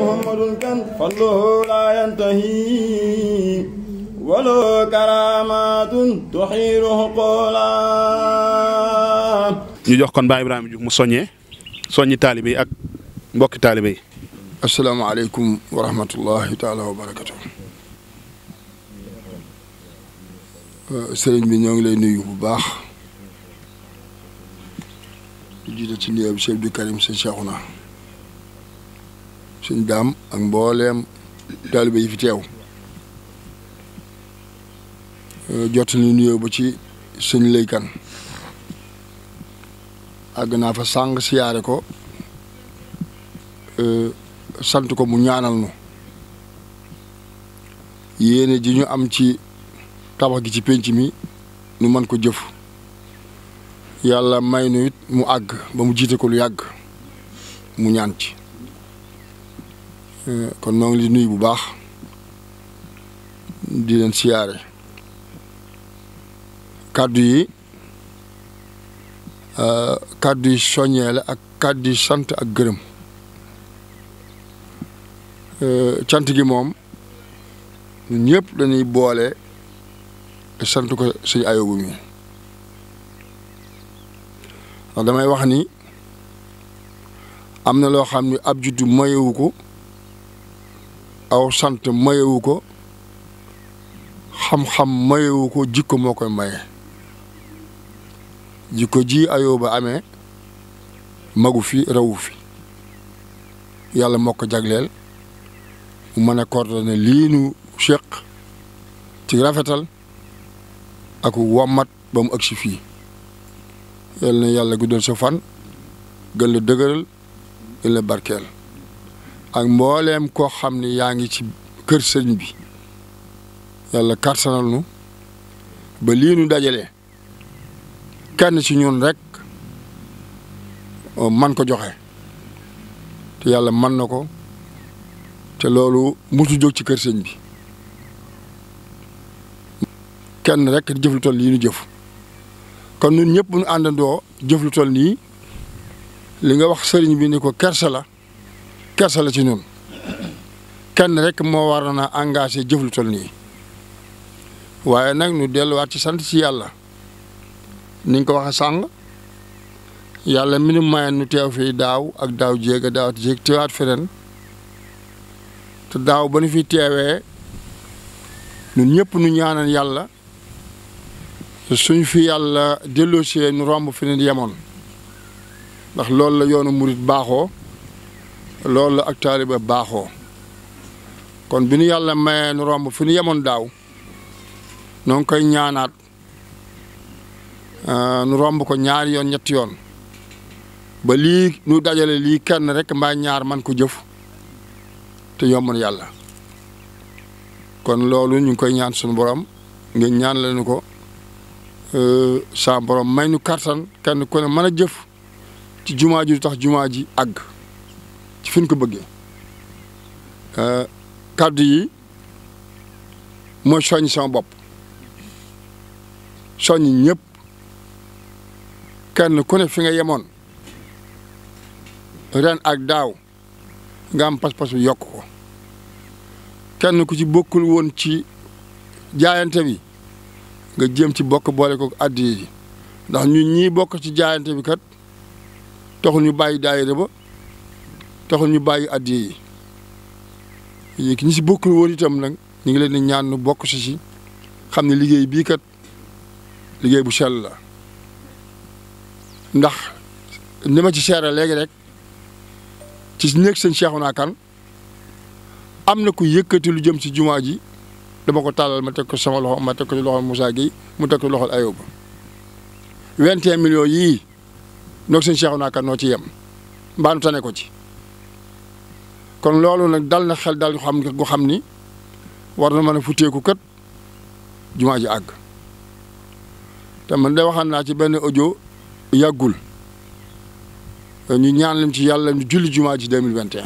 محمد كان فضله لا ينتهي ولو كرامات تحيره قولا. ñu jox kon Baye Ibrahima Diouf mu soññi taalibe yi ak mbokki taalibe yi. asalaamaaleykum wa rahmatullahi taala wa barakatu. sëriñ bi ñoo ngi lay nuyu bu baax di jiite ci nuyoo bi Cheikh Abdou Karim sëñ Cheikhouna sëñ daam ak mbooleem taalibe yi fi teew jottali nuyoo ba ci sëñ Leykan àgg naa fa sàng siyaare ko sant ko mu ñaanal nu yéene ji ñu am ci tabax gi ci pénc mi nu mën ko jëf yàlla may nu it mu àgg ba mu jiite ko lu yàgg mu ñaan ci kon noo ngi li nuyu bu baax di leen siyaare kàddu yi soññee la ak kàddu yi sant ak gërëm cant gi moom ñun ñëpp dañuy boole sant ko sëñ Ayobu mi ndax damay wax ni am na loo xam ni ab juddu mayewu ko aw sant mayewu ko xam-xam mayewu ko jikko moo koy maye jikko ji Ayoba amee magu fi rawu fi yàlla moo ko jagleel mu mën a coordonné lii nu séq ci rafetal ak wommat ba mu agsi fii yal na yàlla guddal sa fan gën la dëgëral gën la barkeel ak mbooleem koo xam ne yaa ngi ci kër sëriñ bi yàlla kartanal nu ba lii nu dajale kenn ci ñun rek man ko joxe te yàlla man na ko te loolu musu jóg ci kër sëñ bi kenn rek jëf lu toll lii nu jëf kon ñun ñëpp bu ñu àndandoo jëf lu toll nii li nga wax sëriñ bi ni ko kersa la ci ñun kenn rek moo war na engagé jëf lu toll nii waaye nag nu delluwaat ci sant ci yàlla ni nga ko waxee sàng yàlla mi nu mayen nu teew fii daaw ak daaw jéeg a daaw jéeg teewaat feneen te daaw ba nu fi teewee ñun ñëpp nu ñaanal yàlla suñ fi yàlla delloosee nu romb fi nu yemoon ndax loolu la yoonu murit baaxoo loolu la ak taaliba baaxoo kon bi nu yàlla mayee nu romb fi nu yemoon daaw noo ngi koy ñaanaat nu romb ko ñaari yoon ñetti yoon ba lii nu dajale lii kenn rek mbaa ñaar man ko jëf te yomb na yàlla kon loolu ñu ngi koy ñaan suñu borom ngeen ñaan lañu ko sa borom may nu kartan kenn ku ne mën a jëf ci jumaa ji du tax jumaa ji àgg ci fi ñu ko bëggee kàddu yi mooy soññ sama bopp soññ ñëpp kenn ku ne fi nga yemoon ren ak daaw nga am pas-pas bi yokk ko kenn ku ci bokkul woon ci jaayante bi nga jéem ci bokk boole ko addiya yi ndax ñun ñii bokk ci jaayante bi kat taxul ñu bàyyi daayira ba taxul ñu bàyyi addiya yi ñi si bokkul woon itam nag ñu ngi leen di ñaan nu bokk si xam ne liggéey bii kat liggéey bu sell la ndax ni ma ci seere léegi rek ci néeg sëñ Cheikhouna Kane am na ku yëkkati lu jëm ci jumaa ji dama ko tàllal ma teg ko sama loxo ma teg ko ci loxol Moussa Gueye mu teg ko loxol Ayoba 21 millions yii noog sëñ Cheikhouna Kane noo ci yem mbaanu tane ko ci kon loolu nag dal na xel dal gu xam ni war na mën a futteeku kat jumaa ji àgg te man de waxaan naa ci benn audio yàggul ñu ñaan lim ci yàlla ñu julli jumaa ji 2021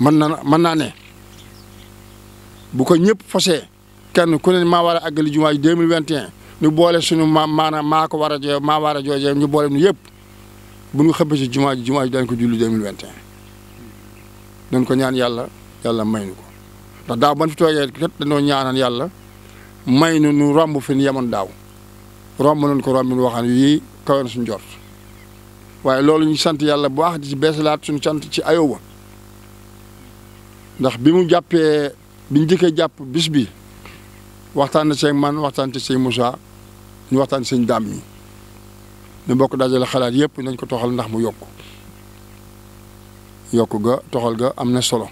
mën naa ne bu ko ñëpp fasee kenn ku ne maa war a àggali jumaa ji 2021 ñu boole suñu maanaam maa war a joojee ñu boole nu yëpp bu ñu xëppee ci jumaa ji dañ ko julli 2021 dañ ko ñaan yàlla yàlla may nu ko ndax daaw ban fi toogee kat dañoo ñaanal yàlla may nu romb fi ñu yemoon daaw romb nañ ko romb waxaan yii kawe na suñu jort waaye loolu ñu sant yàlla bu baax di ci beesalaat suñu sant ci Ayoba ndax bi mu jàppee biñ jëkkee jàpp bis bi waxtaan na seeg man waxtaan ci sëñ Moussa ñu waxtaan sëñ Dame mi ñu bokk dajale xalaat yëpp nañ ko toxal ndax mu yokku ga toxal ga am na solo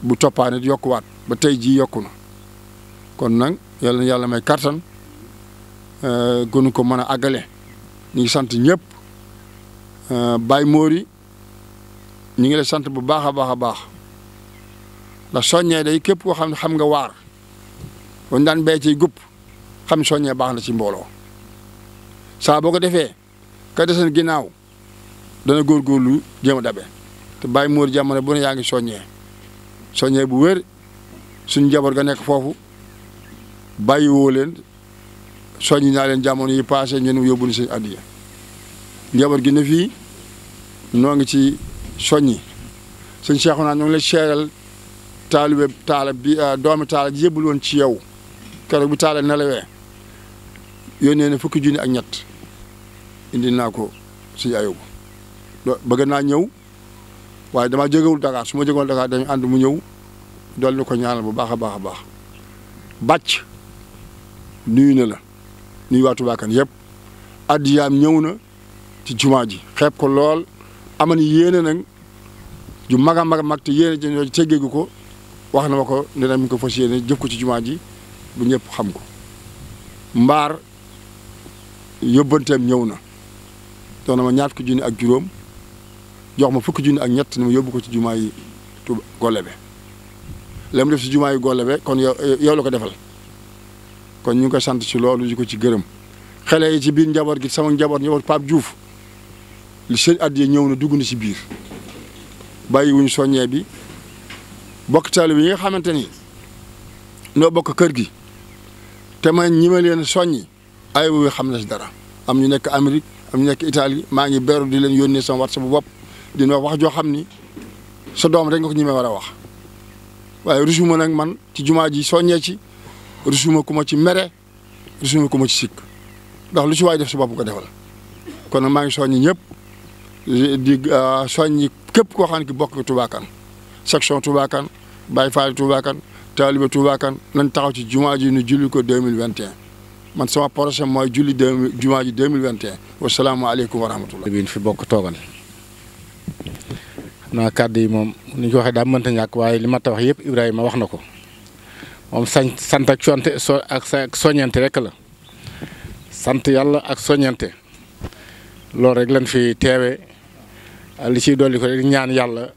bu toppaanit yokkuwaat ba tey jii yokku na kon nag yàlla na yàlla may kattan gënu ko mën a àggale ñu ngi sant ñëpp Baye Mori ñu ngi lay sant bu baax a baax a baax ndax soññee day képp koo xam ne xam nga waar bañ daan béy ci gupp xam soññee baax na ci mbooloo saa boo ko defee ka deseen ginnaaw dana góorgóorlu jéem a dabe te Baye Mori jamono bu ne yaa ngi soññee bu wér suñ njaboot ga nekk foofu bàyyi woo leen soññi naa leen jamono yi passé ñun yóbbu ni seen addiya njaboot gi ne fii noo ngi ci soññi sëñ Cheikhouna ñoo ngi lay seeral taalibe taala bi doomi taala ji yëbbul woon ci yow keroog bi taala nelawee yónnee na fukki junni ak ñett indi naa ko si Ayoba bëgg naa ñëw waaye damaa jógewul Dakar su ma jógewul Dakar dañu ànd mu ñëw dool ni ko ñaanal bu baax a baax a baax bàcc nuyu na la nuyu waa Touba Kane yëpp addiyaam ñëw na ci jumaa ji xeeb ko lool aman yéene nag ju mag a mag te yéene ji teggeegu ko wax na ma ko ne mi ngi ko fas yéene jëf ko ci jumaa ji bu ñëpp xam ko mbaar yóbbanteem ñëw na doon na ma ñaar fukki junni ak juróom jox ma fukki junni ak ñett ni ma yóbbu ko ci jumaa yi Touba Golebe la mu def ci jumaa yi Golebe kon yow la ko defal kon ñu ngi koy sant ci loolu di ko ci gërëm xale yi ci biir njaboot gi sama njaboot Pape Diouf li seen addiya ñëw na dugg na ci biir bàyyi wuñu soññee bi bokk taalibe yi nga xamante ni noo bokk kër gi te ma ñi ma leen soññi Ayoba bi xam na si dara am ñu nekk Amérique am ñu nekk Italie maa ngi beru di leen yónnee sama WhatsApp bu bopp dina wax joo xam ni sa doom rek nga ko ñi ma war a wax waaye rusuma nag man ci jumaa ji soññee ci rusuma ku ma ci mere rusuma ku ma ci sikk ndax lu ci waay def si bopp ko defal kon nag maa ngi soññi ñëpp di soññi képp koo xam ne ki bokk Touba Kane section Touba Kane Baye Fall Touba Kane taalibe Touba Kane nañ taxaw ci jumaa ji nu julli ko 2021 man sama projet mooy julli jumaa ji 2021 wasalaamaaleykum wa rahmatullah bi fi bokk toogal xam naa kàddu yi moom ni ñu ko waxee daa mënta ñàkk waaye li ma ta wax yëpp Ibrahima wax na ko moom sant ak sonte ak soññante rek la sant yàlla ak soññante loolu rek lañ fi teewee li ciy dolli ko rek ñaan yàlla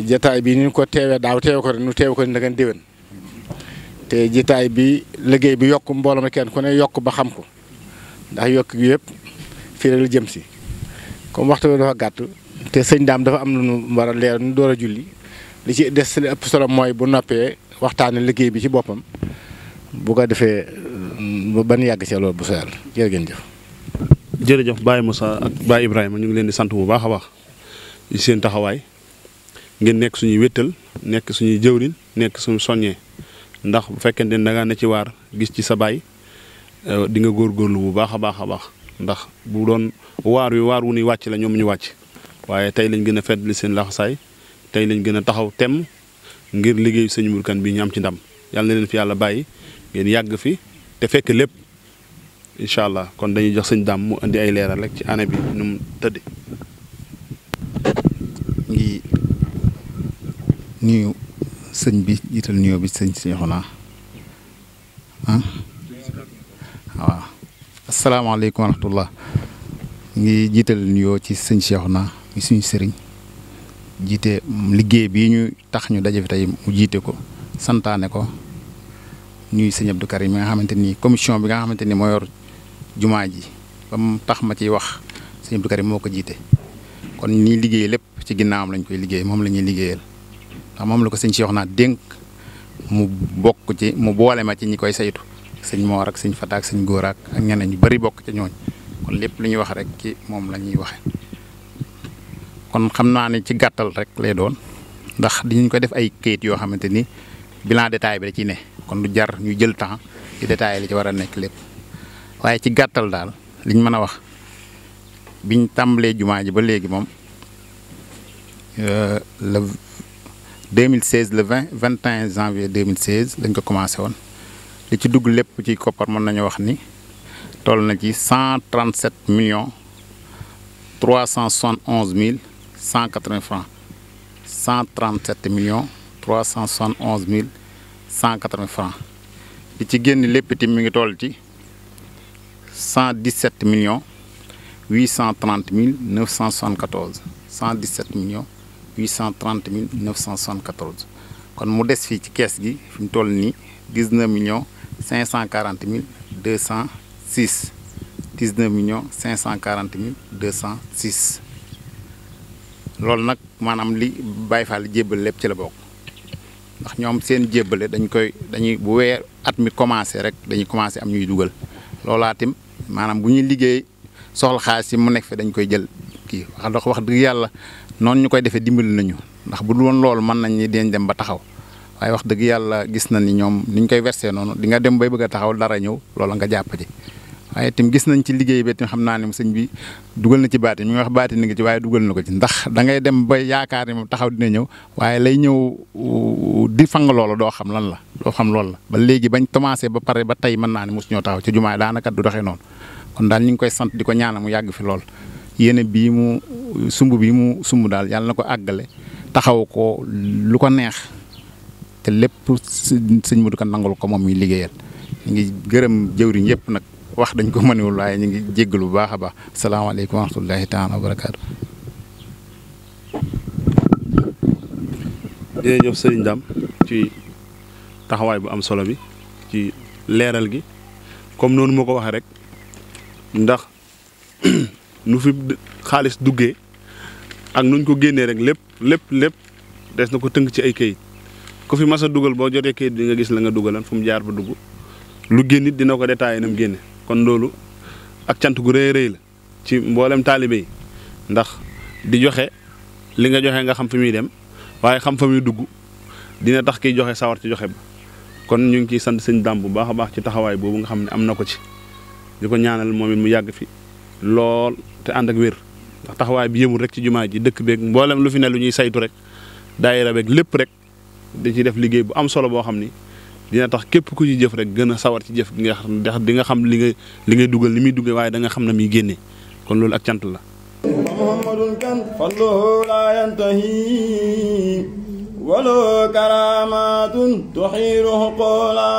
jataay bi ni ñu ko teewee daaw teewe ko rek nu teewe ko ni dagan déwén te jataay bi liggéey bi yokk mbooloo ma kenn ku ne yokk ba xam ko ndax yokk gi yëpp fii rek la jëm si comme waxtu bi dafa gàtt te sëñ Dame dafa am lu nu war a leer nu door a julli li ci des li ëpp solo mooy bu noppee waxtaane liggéey bi ci boppam bu ko defee ban yàgg ci loolu bu soo yàlla jërë ngeen jëf. jërëjëf Baye Moussa ak Baye Ibrahima ñu ngi leen di sant bu baax a baax ci seen taxawaay ngeen nekk suñuy wéttal nekk suñuy jëwriñ nekk suñu soññee ndax bu fekkente ne da ngaa ne ci waar gis ci sa baay di nga góorgóorlu bu baax a baax a baax ndax bu doon waar wu ñuy wàcc la ñoom ñu wàcc waaye tey lañ gën a feddali seen laxasaay tey lañ gën a taxaw temm ngir liggéey sëñ Mourou Kane bi ñu am ci ndam yàlla na leen fi yàlla bàyyi ngeen yàgg fi te fekk lépp incha allah kon dañuy jox sëñ Dame mu indi ay leeral rek ci année bi nu mu tëddee. ngi nuyu sëñ bi jiital nuyoo bi sëñ Cheikhouna waaw asalaamaaleykum wa rahmatullah ngi jiital nuyoo ci sëñ Cheikhouna mi suñu sëriñ jiite liggéey bii ñu tax ñu daje fi tey mu jiite ko santaane ko ñuy sëñ Abdou Karim mi nga xamante ni commission bi nga xamante ni moo yor jumaa ji ba mu tax ma ciy wax sëñ Abdou Karim moo ko jiite kon ñi liggéey lépp ci ginnaawam lañ koy liggéey moom la ñuy liggéeyal ndax moom la ko sëñ Cheikhouna dénk mu bokk ci mu boole ma ci ñi koy saytu sëñ Moor ak sëñ Fata ak sëñ Góor ak ñeneen ñu bari bokk ci ñooñ kon lépp lu ñuy wax rek ci moom la ñuy waxe kon xam naa ne ci gàttal rek lay doon ndax dañu ko def ay kayit yoo xamante ni bilan détail bi da ciy ne kon du jar ñu jël temps ci détail li ci war a nekk lépp waaye ci gàttal daal liñ mën a wax biñ tàmbalee jumaa ji ba léegi moom le 2016 le 21 janvier 2016 lañ ko commencé woon li ci dugg lépp ci koppar mën nañu wax ni toll na ci 137 millions 371 mille 180 francs 137 millions 371 mille 180 francs li ci génn lépp itam mi ngi toll ci 117 millions 830 mille 974 117 millions 830 mille 974 kon mu des fii ci kees gi fi mu toll nii 19 millions 540 mille 206 19 millions 540 mille 206 loolu nag maanaam li Baye Fall jébbal lépp ci la bokk ndax ñoom seen jébbale dañuy bu weer at mi commencé rek dañuy commencé am ñuy dugal loolaatim maanaam bu ñuy liggéey soxla xaalis yi mu nekk fi dañ koy jël kii wax dëgg yàlla noonu ñu koy defee dimbali nañu ndax bu dul woon loolu mën nañ ni dinañ dem ba taxaw waaye wax dëgg yàlla gis na ni ñoom ni ñu koy versé noonu di nga dem bay bëgg a taxaw dara ñëw loola nga jàpp ci waaye itam gis nañ ci liggéey bi itam xam naa ne sëñ bi dugal na ci baati mi ngi wax baati ni nga ci waaye dugal na ko ci ndax da ngay dem ba yaakaar ni moom taxaw dina ñëw waaye lay ñëw di fang loolu doo xam lan la doo xam loolu la ba léegi bañ commencé ba pare ba tey mën naa ne mosu ñoo taxaw ci jumaay daanaka du doxee noonu kon daal ñu ngi koy sant di ko ñaanal mu yàgg fi lool yéene bii mu sumb daal yàlla na ko àggale taxaw ko lu ko neex te lépp sëñ Modou Kane nangul ko moom muy liggéeyal ñu ngi gërëm jëwriñ yëpp nag wax dañ ko mënewul waaye ñu ngi jéggalu bu baax a baax salaamaaleykum wa rahmatullahi taala wa barakaatu. jërëjëf sëriñ Dame ci taxawaay bu am solo bi ci leeral gi comme noonu moo ko waxee rek ndax nu fi xaalis duggee ak nuñ ko génnee rek lépp des na ko tënk ci ay kayit ku fi mas a dugal boo jotee kayit bi nga gis la nga dugalan fu mu jaar ba dugg lu génn it dina ko détaillé na mu génne kon loolu ak cant gu rëy rëy la ci mboolem taalibe yi ndax di joxe li nga joxe nga xam fi muy dem waaye xam fa muy dugg dina tax kiy joxe sawar ci joxe ba kon ñu ngi ciy sant sëñ Dame bu baax a baax ci taxawaay boobu nga xam ne am na ko ci di ko ñaanal moom it mu yàgg fi lool te ànd ak wér ndax taxawaay bi yëmul rek ci jumaa ji dëkk beeg mboolem lu fi ne lu ñuy saytu rek daayira beeg lépp rek di ci def liggéey bu am solo boo xam ni dina tax képp ku ci jëf rek gën a sawar ci jëf gi nga xam ndax di nga xam li ngay dugal li muy duggee waaye da nga xam na muy génnee kon loolu ak cant la. Muhammadun kan falluhu la yantahi wala karamatun tuhiruhu qula